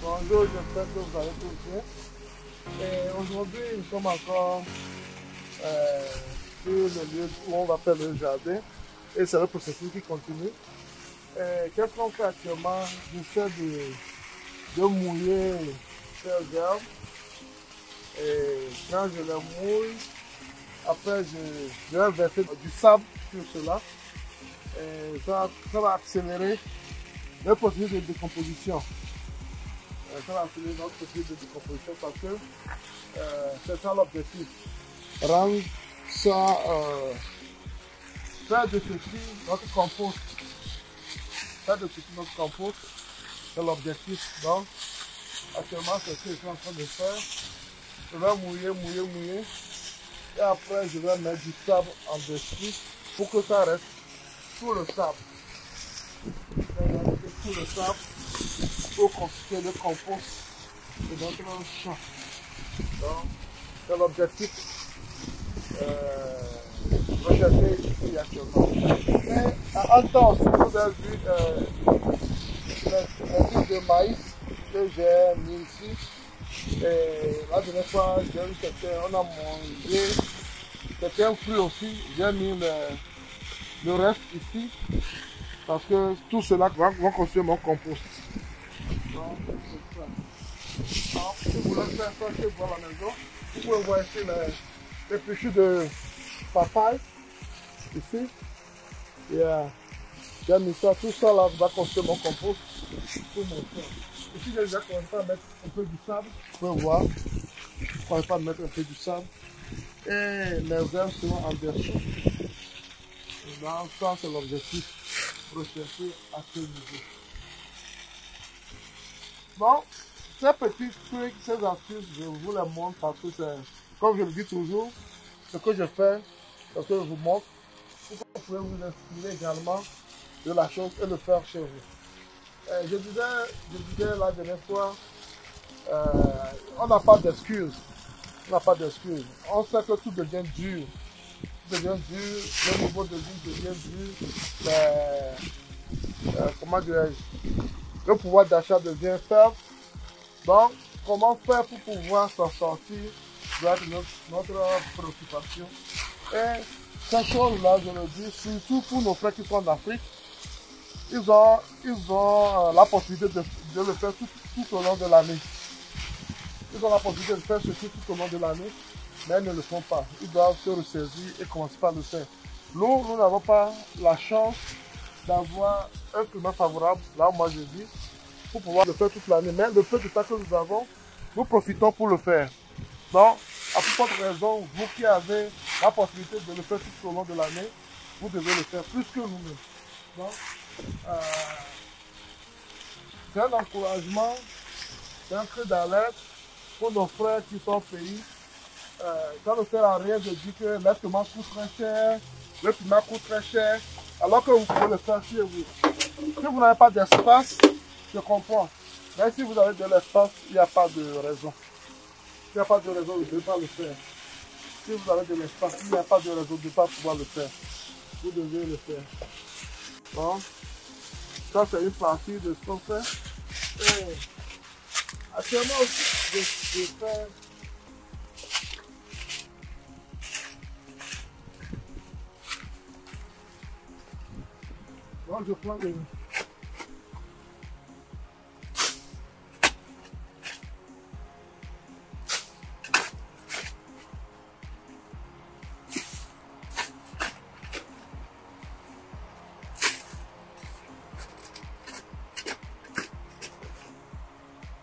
Bonjour, j'espère que vous allez tous bien. Et aujourd'hui, nous sommes encore sur le lieu où on va faire le jardin. Et c'est le processus qui continue. Qu'est-ce qu'on fait actuellement? J'essaie de mouiller ces herbes. Et quand je les mouille, après je vais verser du sable sur cela. Et ça va accélérer le processus de décomposition. Ça va accélérer notre processus de décomposition parce que c'est ça l'objectif. Rendre ça, faire de ceci notre compost. Faire de ceci notre compost, c'est l'objectif. Donc, actuellement, c'est ce que je suis en train de faire. Je vais mouiller. Et après, je vais mettre du sable en dessus pour que ça reste sous le sable. Sous le sable pour constituer le compost de notre champ. Donc, c'est l'objectif recherché ici actuellement. Et en temps aussi, vous avez vu les trucs de maïs que j'ai mis ici. Et la dernière fois, j'ai eu on a mangé certains fruits aussi. J'ai mis le reste ici parce que tout cela va construire mon compost. Donc, c'est ça. Alors, si vous voulez faire ça chez vous à la maison, vous pouvez voir ici les péchus de papaye. Ici, j'ai mis ça, tout ça là va construire mon compost pour mon champ. Ici, j'ai déjà commencé à mettre un peu du sable. Vous pouvez voir, je commence à mettre un peu du sable. Et les herbes seront en dessous. Donc, ça, c'est l'objectif recherché à ce niveau. Bon, ces petits trucs, ces astuces, je vous les montre parce que c'est, comme je le dis toujours, ce que je fais, ce que je vous montre, pour que vous pouvez vous inspirer également de la chose et le faire chez vous. Je disais la dernière fois, on n'a pas d'excuses. On n'a pas d'excuses. On sait que tout devient dur. Tout devient dur, le niveau de vie devient dur. Comment dirais-je? Le pouvoir d'achat devient faible. Donc, comment faire pour pouvoir s'en sortir doit être notre préoccupation. Et ces choses-là, je le dis, surtout pour nos frères qui sont en Afrique, ils ont la possibilité de le faire tout au long de l'année. Ils ont la possibilité de faire ceci tout au long de l'année, mais ils ne le font pas. Ils doivent se ressaisir et commencer par le faire. Nous n'avons pas la chance d'avoir un climat favorable, là où moi je vis, pour pouvoir le faire toute l'année. Mais le peu de temps que nous avons, nous profitons pour le faire. Donc, à plus forte raison, vous qui avez la possibilité de le faire tout au long de l'année, vous devez le faire plus que nous-mêmes. Donc, c'est un encouragement, c'est un cri d'alerte pour nos frères qui sont au pays. Ça ne sert à rien de dire que les tomates coûtent très cher, le climat coûte très cher, alors que vous pouvez le faire chez vous. Si vous n'avez pas d'espace, je comprends. Mais si vous avez de l'espace, il n'y a pas de raison. Il n'y a pas de raison de ne pas le faire. Si vous avez de l'espace, il n'y a pas de raison de ne pas pouvoir le faire. Vous devez le faire. Bon, ça c'est une partie de ce qu'on fait. Et actuellement aussi, je fais bon, je prends le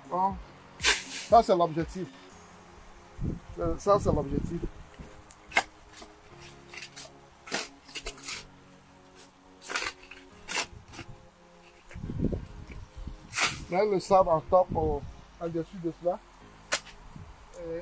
bon, ça c'est l'objectif. Ça c'est l'objectif. Mettre le sable en top en dessus de cela. Et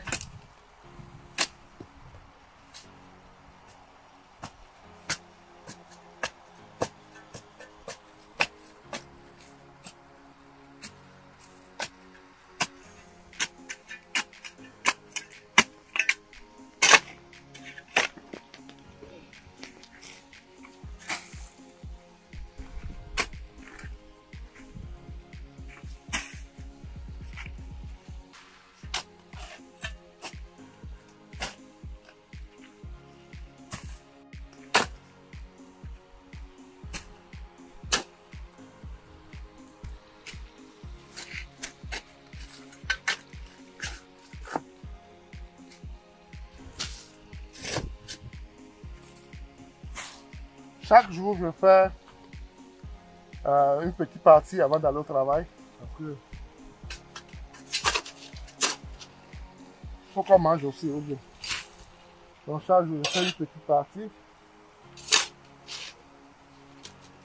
chaque jour, je fais une petite partie avant d'aller au travail. Après, il faut qu'on mange aussi, ou bien. Donc chaque jour, je fais une petite partie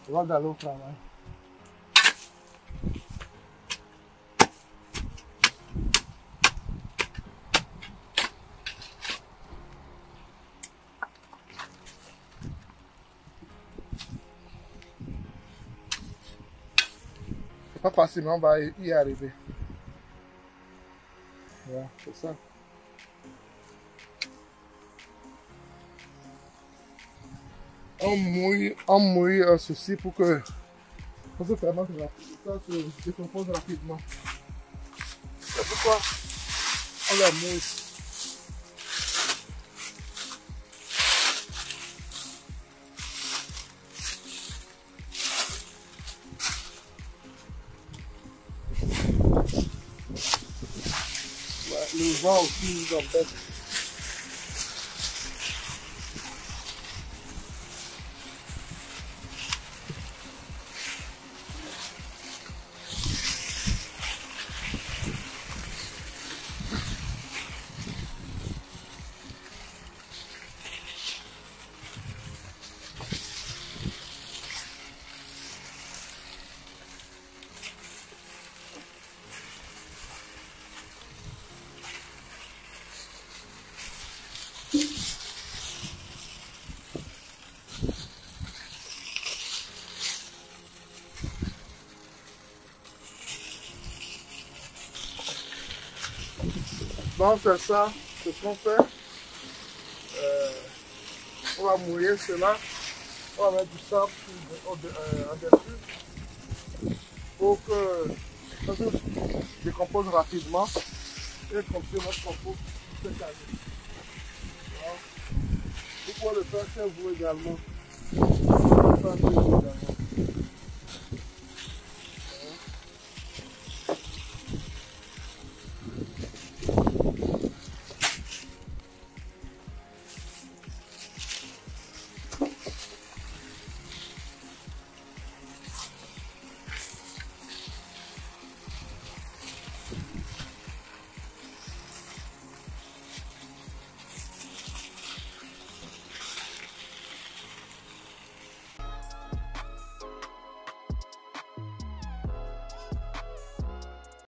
avant d'aller au travail. C'est pas facile, mais on va y arriver. Voilà, c'est ça. On mouille ceci pour que ça se fermente rapidement, ça se décompose rapidement. C'est pourquoi on la mouille. Ouais, le vent aussi nous embête. Donc c'est ça, ce qu'on fait. On va mouiller cela. On va mettre du sable en dessus pour que ça se décompose rapidement et comme ça notre compost se calme. Vous pouvez le faire chez vous également. Vous pouvez le faire chez vous également.